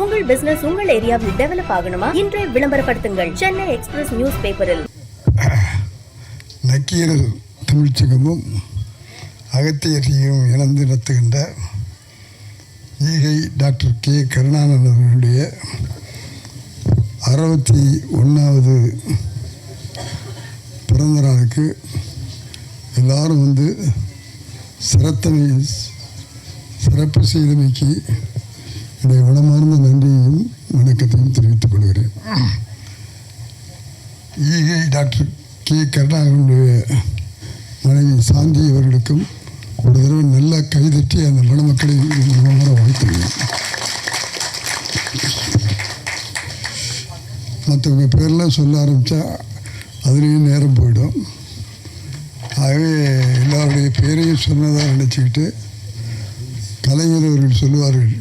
உங்கள் பிசினஸ் உங்கள் ஏரியாவில் டெவலப் ஆகணுமா? இன்றைய விளம்பரப்படுத்துங்கள் சென்னை எக்ஸ்பிரஸ் நியூஸ் பேப்பரில். நக்கீரர் தமிழ்ச்சங்கமும் அகத்தியரையும் இணைந்து நடத்துகின்ற ஈகை டாக்டர் கே கருணாநிதி அவர்களுடைய 61வது பிறந்த நாளுக்கு எல்லாரும் வந்து சிறப்பு செய்தமைக்கு என்னுடைய மனமார்ந்த நன்றியையும் வணக்கத்தையும் தெரிவித்துக் கொள்கிறேன். ஈகை டாக்டர் கே கருணாநிதியுடைய மனைவி சாந்தி அவர்களுக்கும் ஒரு தடவை நல்லா கைதட்டி அந்த மணமக்களை மனமாற வாழ்த்துகிறேன். மற்றவங்க பேரெல்லாம் சொல்ல ஆரம்பித்தா அதுலேயும் நேரம் போயிடும். ஆகவே எல்லாருடைய பேரையும் சொன்னதாக நினச்சிக்கிட்டு கலைஞர் அவர்கள் சொல்லுவார்கள்,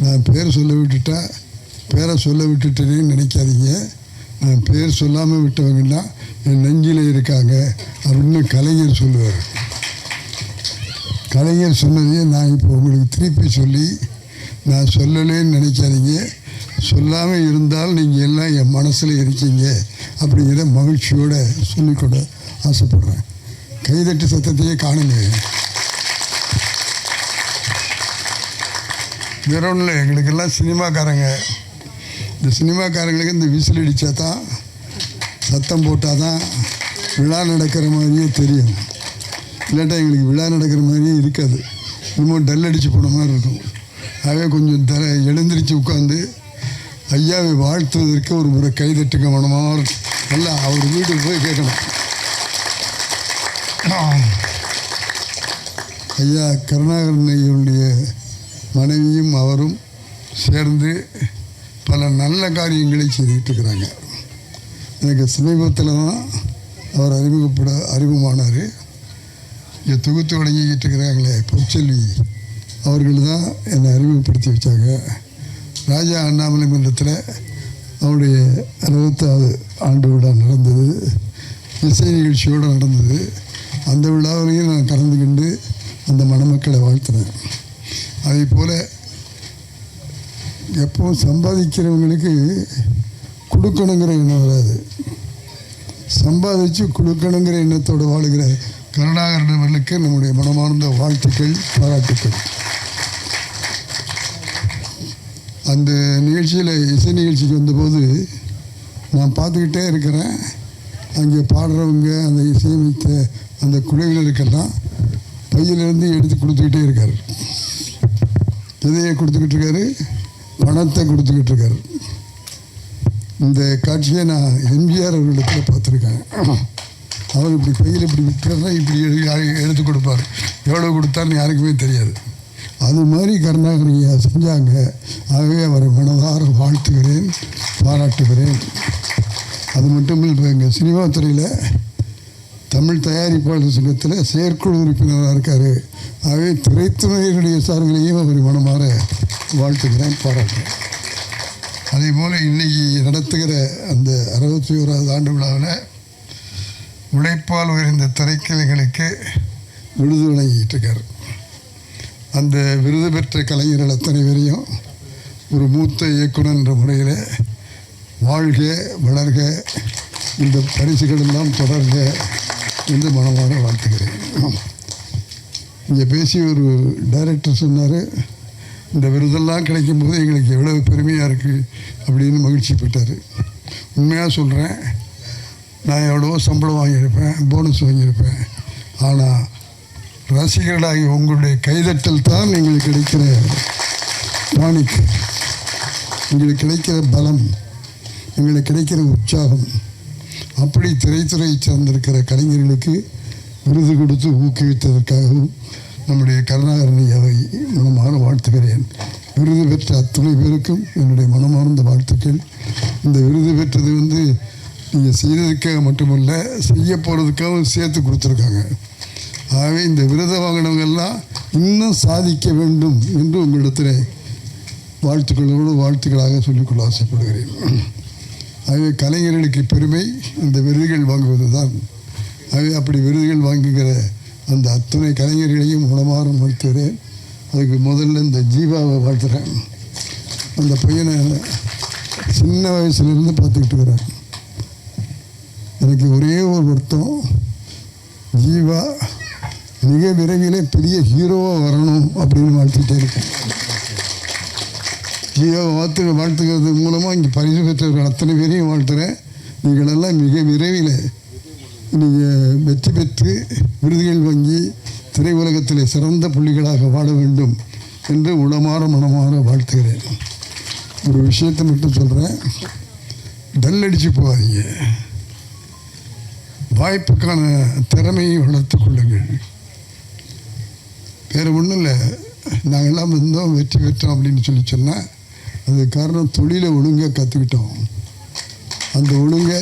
நான் பேரை சொல்ல விட்டுட்டேன்னு நினைக்காதீங்க, நான் பேர் சொல்லாமல் விட்டவங்கன்னா என் நெஞ்சில் இருக்காங்க அப்படின்னு கலைஞர் சொல்லுவார். கலைஞர் சொன்னதையே நான் இப்போ உங்களுக்கு திருப்பி சொல்லி, நான் சொல்லலேன்னு நினைக்காதீங்க, சொல்லாமல் இருந்தால் நீங்கள் எல்லாம் என் மனசில் இருக்கீங்க அப்படிங்கிற மகிழ்ச்சியோடு சொல்லிக்கொள்ள ஆசைப்படுறேன். கைதட்டு சத்தத்தையே காணுங்க. வேற ஒன்றும் இல்லை, எங்களுக்கெல்லாம் சினிமாக்காரங்க, இந்த சினிமாக்காரங்களுக்கு இந்த விசில் அடித்தா தான், சத்தம் போட்டால் தான் விழா நடக்கிற மாதிரியே தெரியும். இல்லாட்டா எங்களுக்கு விழா நடக்கிற மாதிரியே இருக்காது, இன்னமும் டல் அடித்து போன மாதிரி இருக்கும். ஆகவே கொஞ்சம் எழுந்திரிச்சு உட்காந்து ஐயாவை வாழ்த்துவதற்கு ஒரு முறை கைதட்டுங்க. மனமாக நல்லா அவர் வீட்டுக்கு போய் கேட்கணும். ஐயா கருணாகரன் ஐயனுடைய மனைவியும் அவரும் சேர்ந்து பல நல்ல காரியங்களை செய்துக்கிட்டு இருக்கிறாங்க. எனக்கு சமீபத்தில் தான் அவர் அறிமுகமானார். இங்கே தொகுத்து வழங்கிக்கிட்டு இருக்கிறாங்களே பொற்செல்வி அவர்கள் தான் என்னை அறிமுகப்படுத்தி வச்சாங்க. ராஜா அண்ணாமலை மன்றத்தில் அவருடைய 60வது ஆண்டு விழா நடந்தது, இசை நிகழ்ச்சியோடு நடந்தது. அந்த விழாவிலையும் நான் கலந்துக்கிண்டு அந்த மணமக்களை வாழ்த்தினேன். அதே போல் எப்போவும் சம்பாதிக்கிறவங்களுக்கு கொடுக்கணுங்கிற எண்ணம் வராது, சம்பாதிச்சு கொடுக்கணுங்கிற எண்ணத்தோடு வாழுகிற கருணாகரன் அவர்களுக்கு நம்முடைய மனமார்ந்த வாழ்த்துக்கள், பாராட்டுக்கள். அந்த நிகழ்ச்சியில் இசை நிகழ்ச்சிக்கு வந்தபோது நான் பார்த்துக்கிட்டே இருக்கிறேன். அங்கே பாடுறவங்க, அந்த இசையமைத்த அந்த குழுவினருக்கெல்லாம் பையிலிருந்து எடுத்து கொடுத்துக்கிட்டே இருக்கார். எதையை கொடுத்துக்கிட்டு இருக்காரு? பணத்தை கொடுத்துக்கிட்டு இருக்காரு. இந்த காட்சியை நான் எம்ஜிஆர் அவர்களிடத்தில் பார்த்துருக்கேன். அவர் இப்படி பையில் இப்படி விற்கிறதா இப்படி எடுத்து கொடுப்பார். எவ்வளோ கொடுத்தாருன்னு யாருக்குமே தெரியாது. அது மாதிரி கருணாகரனையா செஞ்சாங்க. ஆகவே அவரை மனதார வாழ்த்துகிறேன், பாராட்டுகிறேன். அது மட்டும் இல்லை, இப்போ எங்கள் சினிமா துறையில் தமிழ் தயாரிப்பாளர் சங்கத்தில் செயற்குழு உறுப்பினராக இருக்கார். ஆகவே திரைத்துறையினுடைய சார்களையும் அவர் மனமாற வாழ்த்துகிறேன், பாராட்டுகிறேன். அதே போல் இன்றைக்கி நடத்துகிற அந்த 61வது ஆண்டு விழாவில் உழைப்பால் உயர்ந்த திரைக்கலைஞர்களுக்கு விருது வழங்கிட்டு இருக்கார். அந்த விருது பெற்ற கலைஞர்கள் அத்தனை பேரையும் ஒரு மூத்த இயக்குனர் என்ற முறையில் வாழ்க வளர்க, இந்த பரிசுகள் எல்லாம் தொடர்க என்று மனமாற வாழ்த்துகிறேன். இங்கே பேசி ஒரு டைரக்டர் சொன்னார், இந்த விருதெல்லாம் கிடைக்கும்போது எங்களுக்கு எவ்வளோ பெருமையாக இருக்குது அப்படின்னு மகிழ்ச்சிப்பட்டார். உண்மையாக சொல்கிறேன், நான் எவ்வளவோ சம்பளம் வாங்கியிருப்பேன், போனஸ் வாங்கியிருப்பேன். ஆனால் ரசிகர்களாகி உங்களுடைய கைதட்டல் தான் எங்களுக்கு கிடைக்கிற டானிக், எங்களுக்கு கிடைக்கிற பலம், எங்களுக்கு கிடைக்கிற உற்சாகம். அப்படி திரைத்துறையை சார்ந்திருக்கிற கலைஞர்களுக்கு விருது கொடுத்து ஊக்குவித்ததற்காகவும் நம்முடைய கருணாகரன் ஐயாவை மனமாற வாழ்த்துகிறேன். விருது பெற்ற அத்தனை பேருக்கும் என்னுடைய மனமார்ந்த வாழ்த்துக்கள். இந்த விருது பெற்றது நீங்கள் செய்ததுக்காக மட்டுமல்ல, செய்ய போகிறதுக்காகவும் சேர்த்து கொடுத்துருக்காங்க. ஆகவே இந்த விருதை வாங்கினவங்கெல்லாம் இன்னும் சாதிக்க வேண்டும் என்று உங்களிடத்தில் வாழ்த்துக்களாக சொல்லிக்கொள்ள ஆசைப்படுகிறேன். ஆகவே கலைஞர்களுக்கு பெருமை இந்த விருதுகள் வாங்குவது தான். ஆகவே அப்படி விருதுகள் வாங்குகிற அந்த அத்தனை கலைஞர்களையும் மனமாற வாழ்த்துகிறேன். அதுக்கு முதல்ல இந்த ஜீவாவை வாழ்த்துகிறேன். அந்த பையனை சின்ன வயசுலேருந்து பார்த்துக்கிட்டு இருக்கிறேன். எனக்கு ஒரே ஒரு வருத்தம், ஜீவா மிக விரைவிலே பெரிய ஹீரோவாக வரணும் அப்படின்னு வாழ்த்துக்கிட்டே இருக்கேன். ஜீவாவை வாழ்த்துக்கிறது மூலமாக இங்கே பரிசு பெற்றவர்கள் அத்தனை பேரையும் வாழ்த்துகிறேன். நீங்களெல்லாம் மிக விரைவில் நீங்கள் வெற்றி பெற்று விருதுகள் வாங்கி திரையுலகத்தில் சிறந்த புள்ளிகளாக வாழ வேண்டும் என்று உளமாற மனமாற வாழ்த்துகிறேன். ஒரு விஷயத்தை மட்டும் சொல்கிறேன், டல் அடித்து போகாதீங்க. வாய்ப்புக்கான திறமையை வளர்த்து கொள்ளுங்கள். வேறு ஒன்றும் இல்லை, நாங்கள்லாம் வந்தோம் வெற்றி பெற்றோம் அப்படின்னு சொன்னால் அது காரணம் தொழிலை ஒழுங்காக கற்றுக்கிட்டோம். அந்த ஒழுங்கை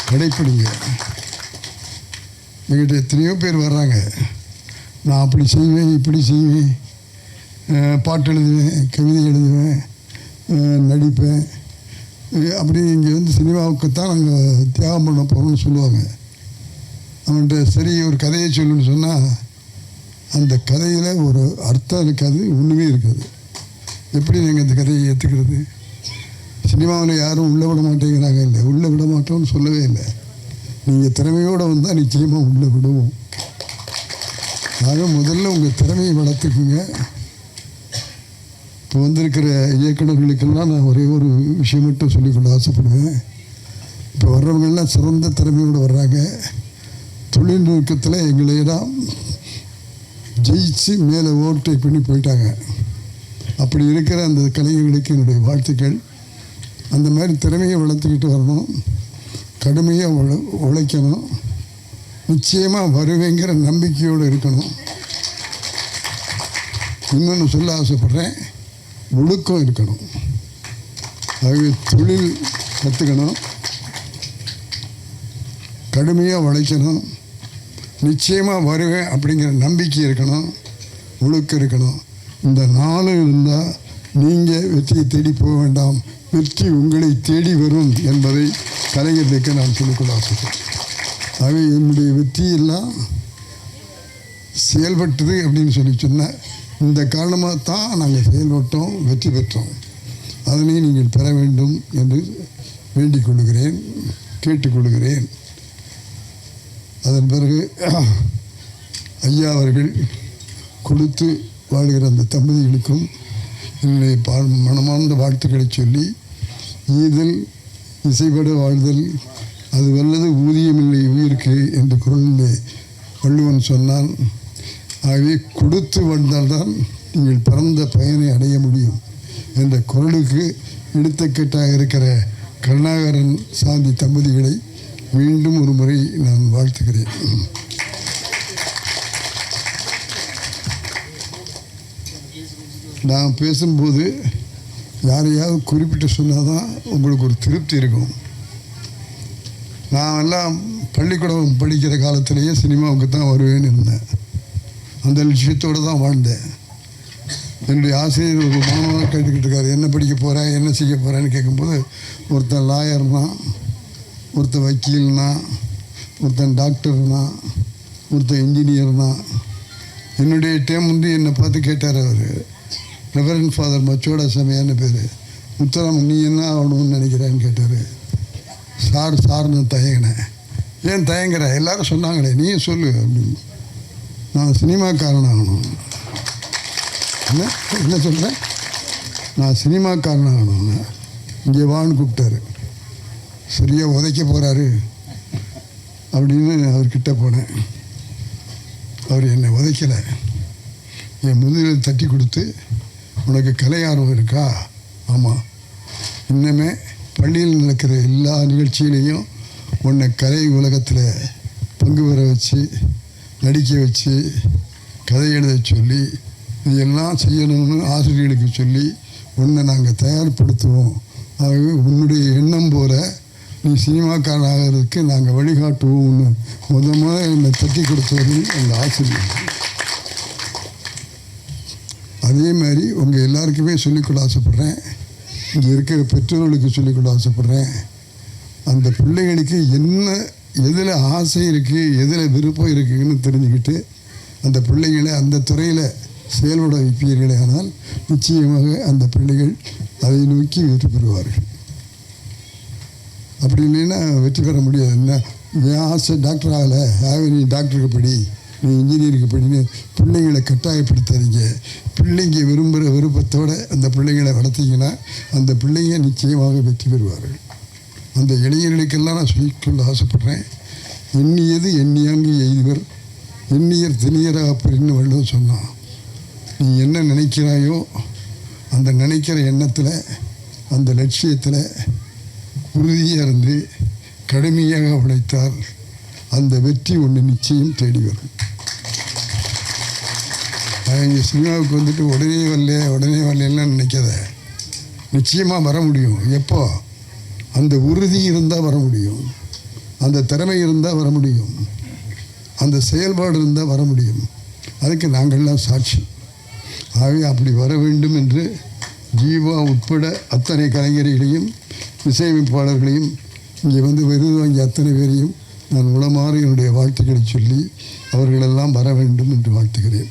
கடைப்பிடிங்க. எங்கிட்ட எத்தனையோ பேர் வர்றாங்க, நான் அப்படி செய்வேன் இப்படி செய்வேன், பாட்டு எழுதுவேன், கவிதை எழுதுவேன், நடிப்பேன், அப்படி இங்கே வந்து சினிமாவுக்குத்தான் நாங்கள் தியாகம் பண்ண போகிறோம்னு சொல்லுவாங்க. அவன்கிட்ட சரி ஒரு கதையை சொல்லுன்னு சொன்னால் அந்த கதையில் ஒரு அர்த்தம் இருக்காது, ஒன்றுமே இருக்காது. எப்படி நீங்கள் அந்த கதையை ஏற்றுக்கிறது? சினிமாவில் யாரும் உள்ளே விட மாட்டேங்கிறாங்க. இல்லை, உள்ளே விட மாட்டோம்னு சொல்லவே இல்லை. நீங்கள் திறமையோடு வந்தால் நிச்சயமாக உள்ளே விடுவோம். ஆக முதல்ல உங்கள் திறமையை வளர்த்துக்குங்க. இப்போ வந்திருக்கிற இயக்குநர்களுக்கெல்லாம் நான் ஒரே ஒரு விஷயம் மட்டும் சொல்லிக்கொள்ள ஆசைப்படுவேன். இப்போ வர்றவங்கெல்லாம் சிறந்த திறமையோடு வர்றாங்க. தொழில்நுட்பத்தில் எங்களையெல்லாம் ஜெயிச்சு மேலே ஓவர்டேக் பண்ணி போயிட்டாங்க. அப்படி இருக்கிற அந்த கலைஞர்களுக்கு என்னுடைய வாழ்த்துக்கள். அந்த மாதிரி திறமையை வளர்த்துக்கிட்டு வரணும், கடுமையாக உழைக்கணும், நிச்சயமாக வருவேங்கிற நம்பிக்கையோடு இருக்கணும். இன்னொன்று சொல்ல ஆசைப்பட்றேன், ஒழுக்கம் இருக்கணும். ஆகவே தொழில் கற்றுக்கணும், கடுமையாக உழைக்கணும், நிச்சயமாக வருவேன் அப்படிங்கிற நம்பிக்கை இருக்கணும், ஒழுக்கம் இருக்கணும். இந்த 4 இருந்தால் நீங்கள் வெற்றியை தேடி போக வேண்டாம், வெற்றி உங்களை தேடி வரும் என்பதை கலைஞர்களுக்கு நான் சொல்லிக்கொள்ள ஆசைப்பட்டேன். ஆகவே என்னுடைய வெற்றியெல்லாம் செயல்பட்டது அப்படின்னு சொன்னால் இந்த காரணமாக தான் நாங்கள் செயல்பட்டோம், வெற்றி பெற்றோம். அதனை நீங்கள் பெற வேண்டும் என்று வேண்டிக் கொள்கிறேன், கேட்டுக்கொள்கிறேன். அதன் பிறகு ஐயா அவர்கள் கொடுத்து வாழ்கிற அந்த தம்பதிகளுக்கும் என்னுடைய மனமார்ந்த வாழ்த்துக்களை சொல்லி, ஈதல் இசைப்பட வாழ்தல் அது வல்லது ஊதியமில்லை உயிருக்கு என்று குரலிலே வள்ளுவன் சொன்னான். ஆகவே கொடுத்து வாழ்ந்தால்தான் நீங்கள் பிறந்த பயனை அடைய முடியும் என்ற குரலுக்கு எடுத்துக்கட்டாக இருக்கிற கருணாகரன் சாந்தி தம்பதிகளை மீண்டும் ஒரு முறை நான் வாழ்த்துகிறேன். நான் பேசும்போது யாரையாவது குறிப்பிட்டு சொன்னால் தான் உங்களுக்கு ஒரு திருப்தி இருக்கும். நான் எல்லாம் பள்ளிக்கூடம் படிக்கிற காலத்திலேயே சினிமாவுக்கு தான் வருவேன்னு இருந்தேன். அந்த லட்சியத்தோடு தான் வாழ்ந்தேன். என்னுடைய ஆசிரியர் ஒரு மாணவனாக கேட்டுக்கிட்டு இருக்காரு, என்ன படிக்க போகிறேன், என்ன செய்ய போகிறேன்னு கேட்கும்போது ஒருத்தன் லாயர்னா, ஒருத்தன் வக்கீல்னா, ஒருத்தன் டாக்டர்னா, ஒருத்தன் இன்ஜினியர்னா. என்னுடைய டைம் வந்து என்னை பார்த்து கேட்டார் அவர், ரெவரண்ட் ஃபாதர் மச்சோட சமையான்னு பேர், முத்தராமன் நீ என்ன ஆகணும்னு நினைக்கிறேன்னு கேட்டார். சார்னு தயங்கினேன். ஏன் தயங்குற, எல்லோரும் சொன்னாங்களே நீயும் சொல்லு அப்படின்னு. நான் சினிமாக்காரன் ஆகணும். என்ன சொல்கிறேன், நான் சினிமாக்காரன் ஆகணும்னு. இங்கே வான்னு கூப்பிட்டாரு. சரியாக உதைக்க போகிறாரு அப்படின்னு அவர்கிட்ட போனேன். அவர் என்னை உதைக்கலை, என் முதுகில் தட்டி கொடுத்து, உனக்கு கலை ஆர்வம் இருக்கா? ஆமாம், இன்னமே பள்ளியில் நடக்கிற எல்லா நிகழ்ச்சியிலையும் உன்னை கலை உலகத்தில் பங்கு பெற வச்சு, நடிக்க வச்சு, கதை எழுத சொல்லி, இதெல்லாம் செய்யணும்னு ஆசிரியர்களுக்கு சொல்லி உன்னை நாங்கள் தயார்படுத்துவோம். ஆகவே உன்னுடைய எண்ணம் போல நீ சினிமாக்காரன் ஆகிறதுக்கு நாங்கள் வழிகாட்டுவோம்னு முதல்ல என்னை தட்டி கொடுத்தது அந்த ஆசிரியர். அதே மாதிரி உங்கள் எல்லாருக்குமே சொல்லிக்கொள்ள ஆசைப்பட்றேன், இங்கே இருக்கிற பெற்றோர்களுக்கு சொல்லிக்கொள்ள ஆசைப்பட்றேன். அந்த பிள்ளைகளுக்கு என்ன எதில் ஆசை இருக்குது, எதில் விருப்பம் இருக்குதுன்னு தெரிஞ்சுக்கிட்டு அந்த பிள்ளைகளை அந்த துறையில் செயல்பட வைப்பீர்களே ஆனால் நிச்சயமாக அந்த பிள்ளைகள் அதை நோக்கி வெற்றி பெறுவார்கள். அப்படி இல்லைன்னா வெற்றி பெற முடியாது. என்ன என் ஆசை டாக்டர் ஆகலை, ஆக நீ டாக்டருக்கு படி, நீ இன்ஜினியருக்கு படின்னு பிள்ளைங்களை கட்டாயப்படுத்தாதீங்க. பிள்ளைங்க விரும்புகிற விருப்பத்தோடு அந்த பிள்ளைங்களை வளர்த்திங்கன்னா அந்த பிள்ளைங்க நிச்சயமாக வெற்றி பெறுவார்கள். அந்த இளைஞர்களுக்கெல்லாம் நான் சொல்லிக்கொள்ள ஆசைப்படுறேன். எண்ணியது எண்ணியாங்கு எய்துவர், எண்ணியர் திணியராக அப்படின்னு வள்ளுவர் சொன்னான். நீ என்ன நினைக்கிறாயோ அந்த நினைக்கிற எண்ணத்தில், அந்த லட்சியத்தில் உறுதியாக இருந்து கடுமையாக உழைத்தால் அந்த வெற்றி ஒன்று நிச்சயம் தேடி வரும். இங்கே சினிமாவுக்கு வந்துட்டு உடனே வரலாம் நினைக்காத. நிச்சயமாக வர முடியும். எப்போ? அந்த உறுதி இருந்தால் வர முடியும், அந்த திறமை இருந்தால் வர முடியும், அந்த செயல்பாடு இருந்தால் வர முடியும். அதுக்கு நாங்கள்லாம் சாட்சி. ஆகவே அப்படி வர வேண்டும் என்று ஜீவா உட்பட அத்தனை கலைஞர்களையும் இசையமைப்பாளர்களையும் இங்கே வந்து விருது வாங்கிய அத்தனை பேரையும் நான் உளமாறு என்னுடைய வாழ்த்துக்களை சொல்லி அவர்களெல்லாம் வர வேண்டும் என்று வாழ்த்துக்கிறேன்.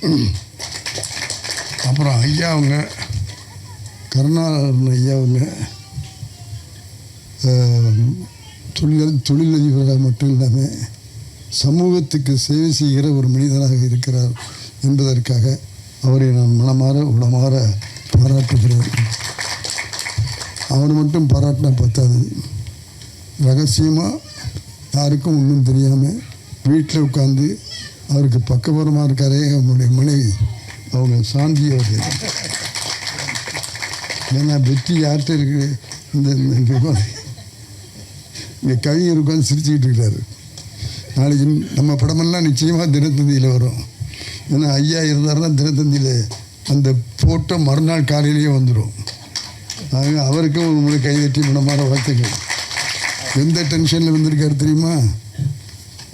அப்புறம் ஐயா அவங்க கருணாகரன் ஐயா அவங்க தொழிலதிபராக மட்டும் இல்லாமல் சமூகத்துக்கு சேவை செய்கிற ஒரு மனிதனாக இருக்கிறார் என்பதற்காக அவரை நான் மனமாற உளமாற பாராட்டுகிறேன். அவர் மட்டும் பாராட்டினா பத்தாது, ரகசியமாக யாருக்கும் ஒன்றும் தெரியாமல் வீட்டில் உட்காந்து அவருக்கு பக்கபலமாக இருக்காரே அவங்களுடைய மனைவி அவங்க சாந்தி அவர்கள். ஏன்னா வெற்றி யார்கிட்ட இருக்கு? இங்கே கவிஞர் உட்காந்து சிரிச்சுக்கிட்டு இருக்கிறாரு. நாளைக்கு நம்ம படமெல்லாம் நிச்சயமாக தினத்தந்தியில் வரும். ஏன்னா ஐயா இருந்தாருன்னா தினத்தந்தியில் அந்த போட்டோ மறுநாள் காலையிலேயே வந்துடும். ஆக அவருக்கும் ஒரு முறை கைதட்டி மனமாற வாழ்த்துக்கள். எந்த டென்ஷனில் வந்திருக்காரு தெரியுமா?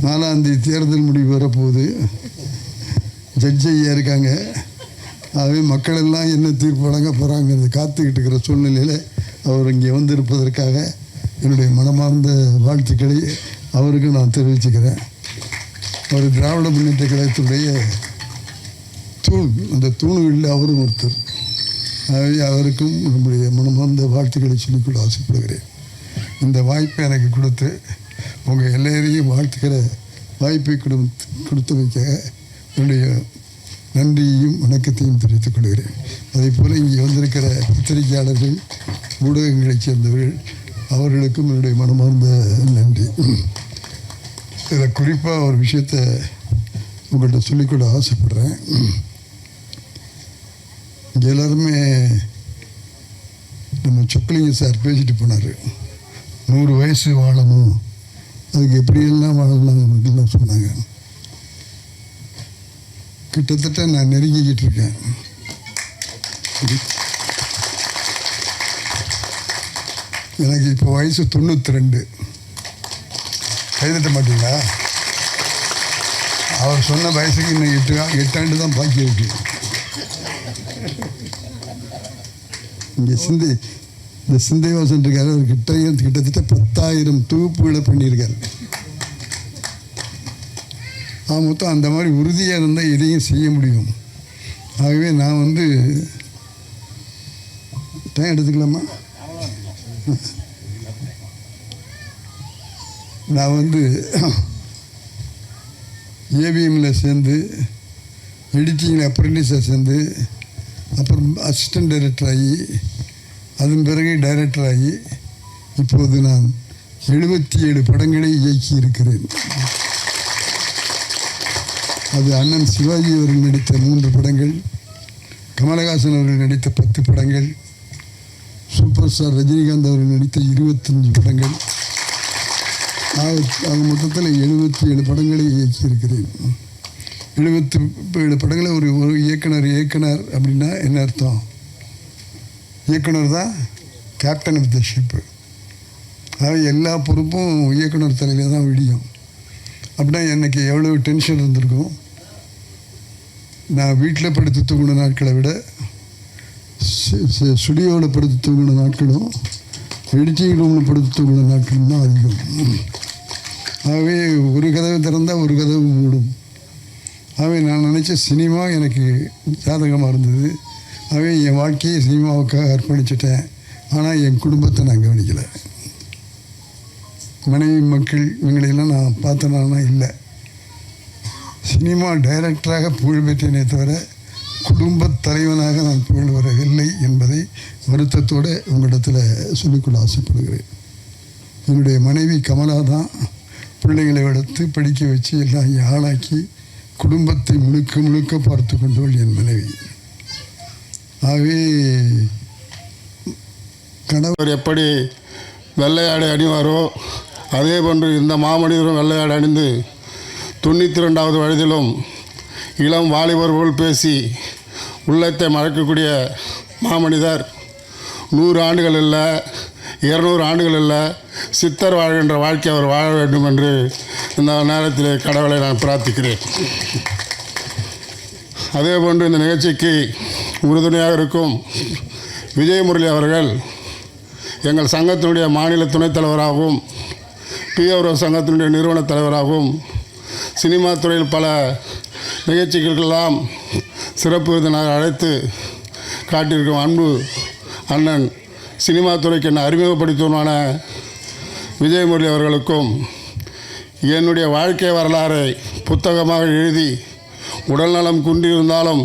4ஆம் தேதி தேர்தல் முடிவு வரப்போகுது, ஜட்ஜ் ஐயா இருக்காங்க. ஆகவே மக்கள் எல்லாம் என்ன தீர்ப்பு வழங்க போகிறாங்கிறது காத்துக்கிட்டு இருக்கிற சூழ்நிலையில் அவர் இங்கே வந்திருப்பதற்காக என்னுடைய மனமார்ந்த வாழ்த்துக்களை அவருக்கு நான் தெரிவிச்சுக்கிறேன். அவர் திராவிட முன்னேற்ற கழகத்துடைய தூண், அந்த தூணுகளில் அவரும் ஒருத்தர். ஆகவே அவருக்கும் நம்முடைய மனமார்ந்த வாழ்த்துக்களை சொல்லிக்கொள்ள ஆசைப்படுகிறேன். இந்த வாய்ப்பை எனக்கு கொடுத்து உங்கள் எல்லோரையும் வாழ்த்துக்கிற வாய்ப்பை கொடுத்தமைக்காக என்னுடைய நன்றியையும் வணக்கத்தையும் தெரிவித்துக் கொள்கிறேன். அதே போல் இங்கே வந்திருக்கிற பத்திரிகையாளர்கள், ஊடகங்களைச் சேர்ந்தவர்கள் அவர்களுக்கும் என்னுடைய மனமார்ந்த நன்றி. இதில் குறிப்பாக ஒரு விஷயத்தை உங்கள்கிட்ட சொல்லிக்கொள்ள ஆசைப்படுறேன். இங்கே எல்லாருமே நம்ம சொக்கலிங்க சார் பேசிட்டு போனார். 100 வயசு வாழணும், அதுக்கு எப்படியெல்லாம் வாழலாம் சொன்னாங்க. கிட்டத்தட்ட நான் நெருங்கிக்கிட்டு இருக்கேன். எனக்கு இப்போ வயசு 92. கைதட்ட மாட்டீங்களா? அவர் சொன்ன வயசுக்கு இன்னும் 8 ஆண்டு தான் பாக்கி இருக்கு. இங்கே இந்த சிந்தைவாசன் இருக்காரு, அவர் கிட்டத்தட்ட 10,000 தொகுப்புகளை பண்ணியிருக்காரு. மொத்தம் அந்த மாதிரி உறுதியாக இருந்தால் எதையும் செய்ய முடியும். ஆகவே நான் வந்து டைம் எடுத்துக்கலாமா? நான் வந்து ஏவிஎம்மில் சேர்ந்து எடிட்டிங்கில் அப்ரெண்டிஸாக சேர்ந்து அப்புறம் அசிஸ்டன்ட் டைரக்டர் ஆகி அதன் பிறகு டைரக்டர் ஆகி இப்போது நான் 77 படங்களை இயக்கி இருக்கிறேன். அது அண்ணன் சிவாஜி அவர்கள் நடித்த 3 படங்கள், கமலஹாசன் அவர்கள் நடித்த 10 படங்கள், சூப்பர் ஸ்டார் ரஜினிகாந்த் அவர்கள் நடித்த 25 படங்கள். ஆக மொத்தத்தில் 77 படங்களை இயக்கியிருக்கிறேன். 77 படங்களை ஒரு இயக்குனர் அப்படின்னா என்ன அர்த்தம்? இயக்குனர் தான் கேப்டன் ஆஃப் த ஷிப்பு. அதாவது எல்லா பொறுப்பும் இயக்குனர் தலையில் தான் விடியும். அப்படின்னா எனக்கு எவ்வளோ டென்ஷன் இருந்திருக்கும். நான் வீட்டில் படுத்து தூங்கின நாட்களை விட ஸ்டுடியோவில் படுத்து தூங்கின நாட்களும் எடிட்டிங் ரூமில் படுத்து தூங்கின நாட்களும் தான் அதிகம். ஆகவே ஒரு கதவு திறந்தால் ஒரு கதவு மூடும். ஆகவே நான் நினச்ச சினிமா எனக்கு ஜாதகமாக இருந்தது. ஆகவே என் வாழ்க்கையை சினிமாவுக்காக அர்ப்பணிச்சிட்டேன் ஆனால் என் குடும்பத்தை நான் கவனிக்கலை. மனைவி மக்கள் இவங்களையெல்லாம் நான் பார்த்தனால இல்லை. சினிமா டைரக்டராக புகழ் பெற்றேனே தவிர குடும்பத் தலைவனாக நான் புகழ் வரவில்லை என்பதை வருத்தத்தோடு உங்களிடத்தில் சொல்லிக்கொள்ள ஆசைப்படுகிறேன். என்னுடைய மனைவி கமலா தான் பிள்ளைகளை எடுத்து படிக்க வச்சு எல்லாம் ஆளாக்கி குடும்பத்தை முழுக்க முழுக்க பார்த்து கொண்டவள் என் மனைவி. ஆகவே கணவர் எப்படி வெள்ளையாடை அணிவாரோ அதே போன்று இந்த மாமனிதரும் வெள்ளையாடை அணிந்து 92வது வயதிலும் இளம் வாலிபர் போல் பேசி உள்ளத்தை மறக்கக்கூடிய மாமனிதர் 100 ஆண்டுகள் இல்லை, 200 ஆண்டுகள் இல்லை, சித்தர் வாழ்கின்ற வாழ்க்கை அவர் வாழ வேண்டும் என்று இந்த நேரத்தில் கடவுளை நான் பிரார்த்திக்கிறேன். அதே போன்று இந்த நிகழ்ச்சிக்கு உறுதுணையாக இருக்கும் விஜயமுரளி அவர்கள் எங்கள் சங்கத்தினுடைய மாநில துணைத் தலைவராகவும் பிஆர்ஓ சங்கத்தினுடைய நிறுவனத் தலைவராகவும் சினிமா துறையில் பல நிகழ்ச்சிகளுக்கெல்லாம் சிறப்பு விருந்தினர் அழைத்து காட்டியிருக்கும் அன்பு அண்ணன் சினிமா துறைக்கு என்னை அறிமுகப்படுத்துவமான விஜயமுரளி அவர்களுக்கும் என்னுடைய வாழ்க்கை வரலாறை புத்தகமாக எழுதி உடல்நலம் குன்றியிருந்தாலும்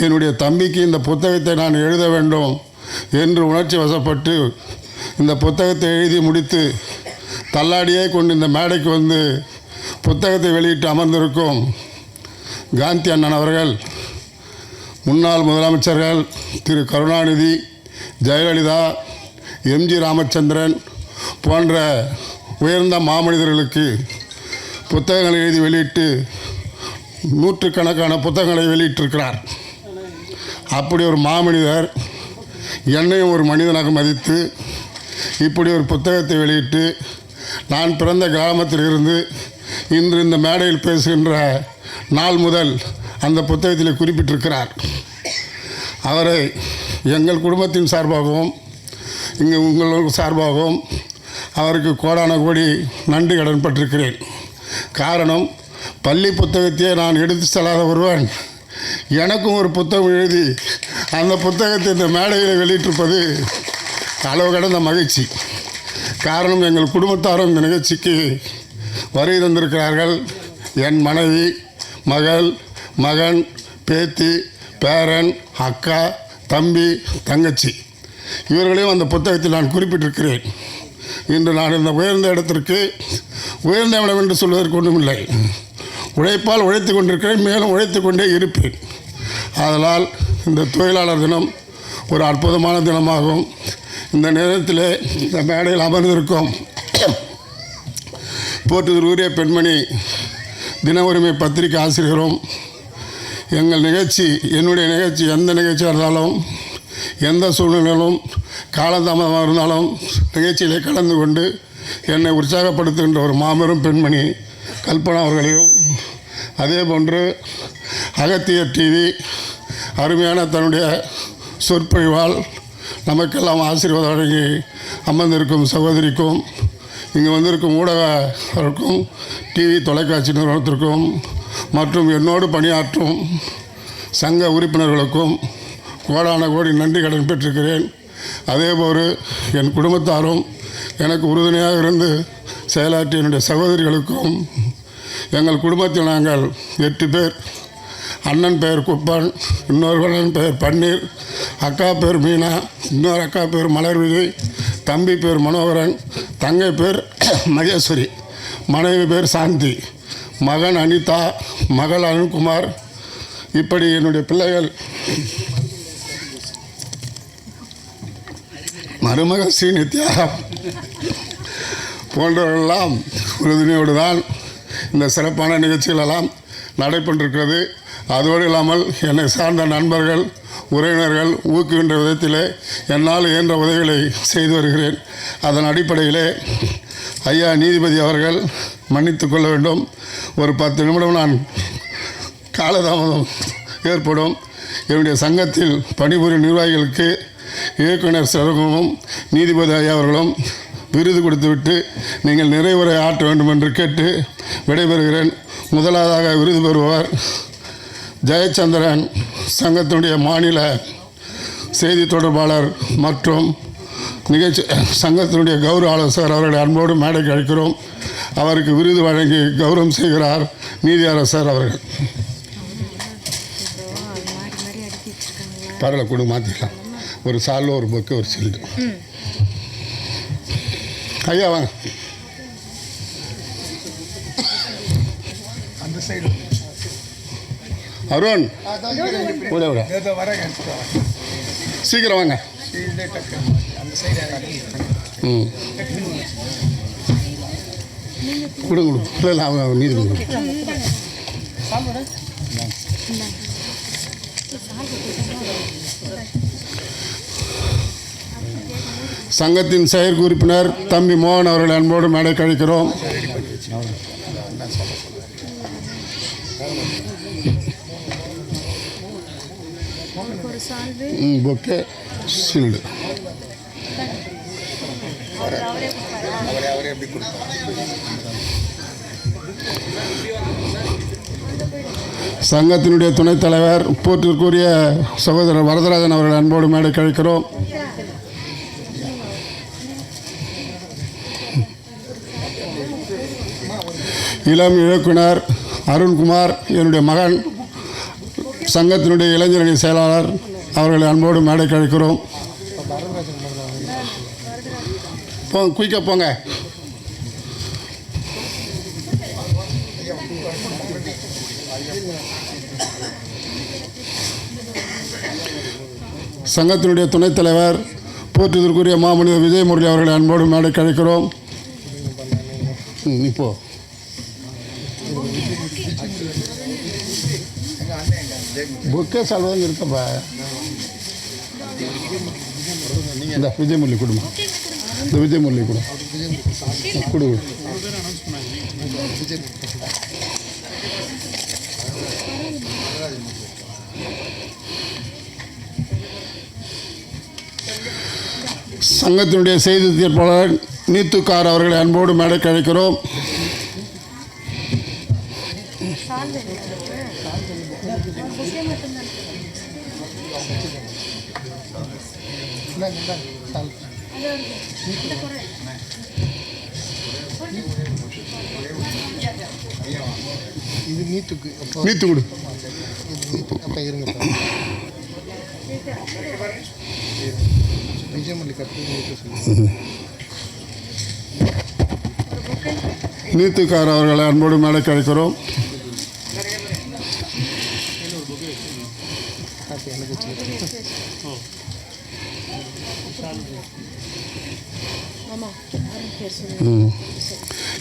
என்னுடைய தம்பிக்கு இந்த புத்தகத்தை நான் எழுத வேண்டும் என்று உணர்ச்சி வசப்பட்டு இந்த புத்தகத்தை எழுதி முடித்து தள்ளாடியே கொண்டு இந்த மேடைக்கு வந்து புத்தகத்தை வெளியிட்டு அமர்ந்திருக்கும் காந்தி அண்ணன் அவர்கள், முன்னாள் முதலமைச்சர்கள் திரு கருணாநிதி, ஜெயலலிதா, எம்ஜி ராமச்சந்திரன் போன்ற உயர்ந்த மாமனிதர்களுக்கு புத்தகங்களை எழுதி வெளியிட்டு 100கணக்கான புத்தகங்களை வெளியிட்டிருக்கிறார். அப்படி ஒரு மாமனிதர் என்னையும் ஒரு மனிதனாக மதித்து இப்படி ஒரு புத்தகத்தை வெளியிட்டு நான் பிறந்த கிராமத்தில் இருந்து இன்று இந்த மேடையில் பேசுகின்ற நாள் முதல் அந்த புத்தகத்தில் குறிப்பிட்டிருக்கிறார். அவரை எங்கள் குடும்பத்தின் சார்பாகவும் இங்கே உங்கள் சார்பாகவும் அவருக்கு கோடான கோடி நன்றி கடன் பட்டிருக்கிறேன். காரணம், பள்ளி புத்தகத்தையே நான் எடுத்து செல்லாத ஒருவன் எனக்கும் ஒரு புத்தகம் எழுதி அந்த புத்தகத்தை இந்த மேடையில் வெளியிட்டிருப்பது அளவு கடந்த மகிழ்ச்சி. காரணம், எங்கள் குடும்பத்தாரும் இந்த நிகழ்ச்சிக்கு வருகை தந்திருக்கிறார்கள். என் மனைவி, மகள், மகன், பேத்தி, பேரன், அக்கா, தம்பி, தங்கச்சி இவர்களையும் அந்த புத்தகத்தில் நான் குறிப்பிட்டிருக்கிறேன். இன்று நான் இந்த உயர்ந்த இடத்திற்கு உயர்ந்த இடம் என்று சொல்வதற்கு ஒன்றுமில்லை. உழைப்பால் உழைத்து கொண்டிருக்கிறேன், மேலும் உழைத்து கொண்டே இருப்பேன். அதனால் இந்த தொழிலாளர் தினம் ஒரு அற்புதமான தினமாகும். இந்த நேரத்தில் இந்த மேடையில் அமர்ந்திருக்கும் போற்றுதல் உரிய பெண்மணி தின உரிமை பத்திரிகை ஆசிரியரும், எங்கள் நிகழ்ச்சி, என்னுடைய நிகழ்ச்சி எந்த நிகழ்ச்சியாக இருந்தாலும் எந்த சூழ்நிலையிலும் காலதாமதமாக இருந்தாலும் நிகழ்ச்சியிலே கலந்து கொண்டு என்னை உற்சாகப்படுத்துகின்ற ஒரு மாபெரும் பெண்மணி கல்பனா அவர்களையும், அதே போன்று அகத்தியர் டிவி அருமையான தன்னுடைய சொற்பொழிவால் நமக்கெல்லாம் ஆசீர்வாதம் வழங்கி அமர்ந்திருக்கும் சகோதரிக்கும், இங்கே வந்திருக்கும் ஊடகர்களுக்கும், டிவி தொலைக்காட்சி நிறுவனத்திற்கும் மற்றும் என்னோடு பணியாற்றும் சங்க உறுப்பினர்களுக்கும் கோடான கோடி நன்றி கடன் பெற்றிருக்கிறேன். அதேபோல் என் குடும்பத்தாரும் எனக்கு உறுதுணையாக இருந்து செயலாற்றிய என்னுடைய சகோதரிகளுக்கும், எங்கள் குடும்பத்தில் நாங்கள் 8 பேர். அண்ணன் பெயர் குப்பன், இன்னொரு அண்ணன் பெயர் பன்னீர், அக்கா பேர் மீனா, இன்னொரு அக்கா பேர் மலர்விழி, தம்பி பேர் மனோகரன், தங்கை பேர் மகேஸ்வரி, மனைவி பேர் சாந்தி, மகன் அனிதா, மகள் அருண்குமார். இப்படி என்னுடைய பிள்ளைகள், மருமகள் ஸ்ரீநித்யா போன்றவர்களெல்லாம் உறுதுணையோடு தான் இந்த சிறப்பான நிகழ்ச்சிகளெல்லாம் நடைபெற்றிருக்கிறது. அதோடு இல்லாமல் என்னை சார்ந்த நண்பர்கள், உறவினர்கள் ஊக்குகின்ற விதத்திலே என்னால் இயன்ற உதவிகளை செய்து வருகிறேன். அதன் அடிப்படையிலே ஐயா நீதிபதி அவர்கள் மன்னித்து கொள்ள வேண்டும். ஒரு 10 நிமிடம் நான் காலதாமதம் ஏற்படும். என்னுடைய சங்கத்தில் பணிபுரியும் நிர்வாகிகளுக்கு இயக்குனர் சிறகுமும் நீதிபதி ஐயா அவர்களும் விருது கொடுத்துவிட்டு நீங்கள் நிறைவுரை ஆற்ற வேண்டும் என்று கேட்டு விடைபெறுகிறேன். முதலாவதாக விருது பெறுபவர் ஜெயச்சந்திரன், சங்கத்தினுடைய மாநில செய்தி தொடர்பாளர் மற்றும் நிகழ்ச்சி சங்கத்தினுடைய கௌரவ ஆலோசகர் அவர்களை அன்போடு மேடைக்கு அழைக்கிறோம். அவருக்கு விருது வழங்கி கௌரவம் செய்கிறார் நீதியரசர் அவர்கள். பரவாயில்ல, கொடு மாற்றிக்கலாம். ஒரு சாலில் ஒரு பொக்கு, ஒரு சீல்டு. ஐயா வாங்க. அந்த சைடு அருண் விட விட சீக்கிரம் வாங்க. ம் கொடுங்க கொடு. இல்லை இல்லை, அவங்க நீதி கொடுங்க. சங்கத்தின் செயற்குழு உறுப்பினர் தம்பி மோகன் அவர்கள் அன்போடு மேடை கழிக்கிறோம். Bouquet shield. சங்கத்தினுடைய துணைத் தலைவர் போற்றிற்குரிய சகோதரர் வரதராஜன் அவர்கள் அன்போடு மேடை கழிக்கிறோம். இளம் இயக்குனர் அருண்குமார் என்னுடைய மகன், சங்கத்தினுடைய இளைஞரணி செயலாளர் அவர்களை அன்போடு மேடை கழிக்கிறோம். போங்க, குயிக்காக போங்க. சங்கத்தினுடைய துணைத் தலைவர் போற்றுதற்குரிய மாமனிதர் விஜயமுரளி அவர்களை அன்போடு மேடை கழிக்கிறோம். இப்போ பொக்கே சால்வாங்க இருக்கப்பா. இந்த விஜயமுரளி கொடுமா, இந்த விஜயமுரளி கொடு கொடு. சங்கத்தினுடைய செய்தி தீர்ப்பாளர் நீத்துக்கார் அவர்களை அன்போடு மேடைக்கு அழைக்கிறோம். இது நீத்துக்கு நீத்து கொடு. நீத்துக்கார் அவர்களை அன்போடு மேடைக்கு அழைக்கிறோம்.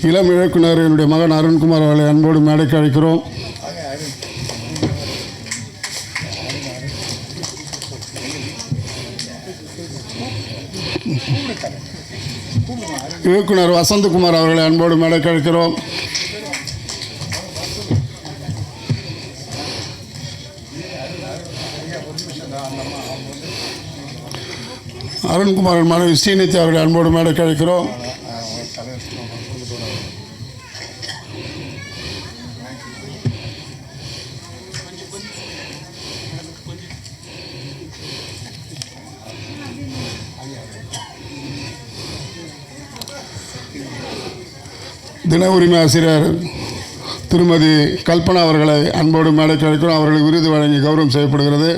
இளம் இயக்குனர் என்னுடைய மகன் அருண்குமார் அவர்களை அன்போடு மேடைக்கு அழைக்கிறோம். இயக்குனர் வசந்தகுமார் அவர்களை அன்போடு மேடைக்கு அழைக்கிறோம். அருண்குமார் மனைவி ஸ்ரீநிதி அவர்களை அன்போடு மேடைக்கு அழைக்கிறோம். தின உரிமை ஆசிரியர் திருமதி கல்பனா அவர்களை அன்போடு மேடைக்கு அழைக்கிறோம். அவர்களுக்கு விருது வழங்கி கௌரவம் செய்யப்படுகிறது.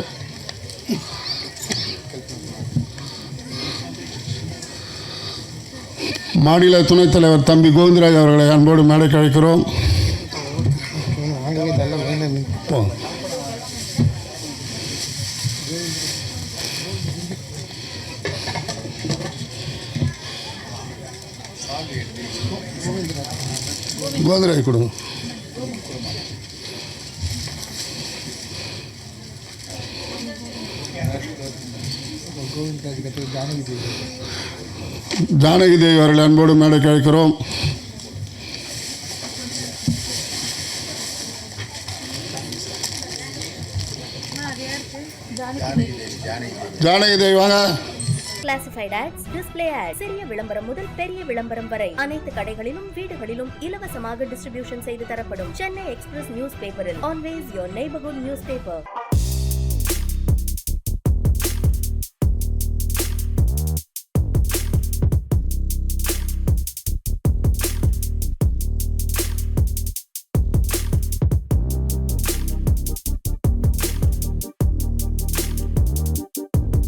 மாநில துணைத் தலைவர் தம்பி கோவிந்தராஜ் அவர்களை அன்போடு மேடைக்கு அழைக்கிறோம். கோவிந்தராஜ் கொடுங்க. ஜானகி தேவி அவர்களை அன்போடு மேடைக்கு அழைக்கிறோம். ஜானகி தேவி வாங்க. கிளாசிஃபைட் ஆட்ஸ், டிஸ்ப்ளே ஆட்ஸ், சிறிய விளம்பரம் முதல் பெரிய விளம்பரம் வரை அனைத்து கடைகளிலும் வீடுகளிலும் இலவசமாக டிஸ்ட்ரிபியூஷன் செய்து தரப்படும். சென்னை எக்ஸ்பிரஸ் நியூஸ் பேப்பரில் always your neighbourhood news paper.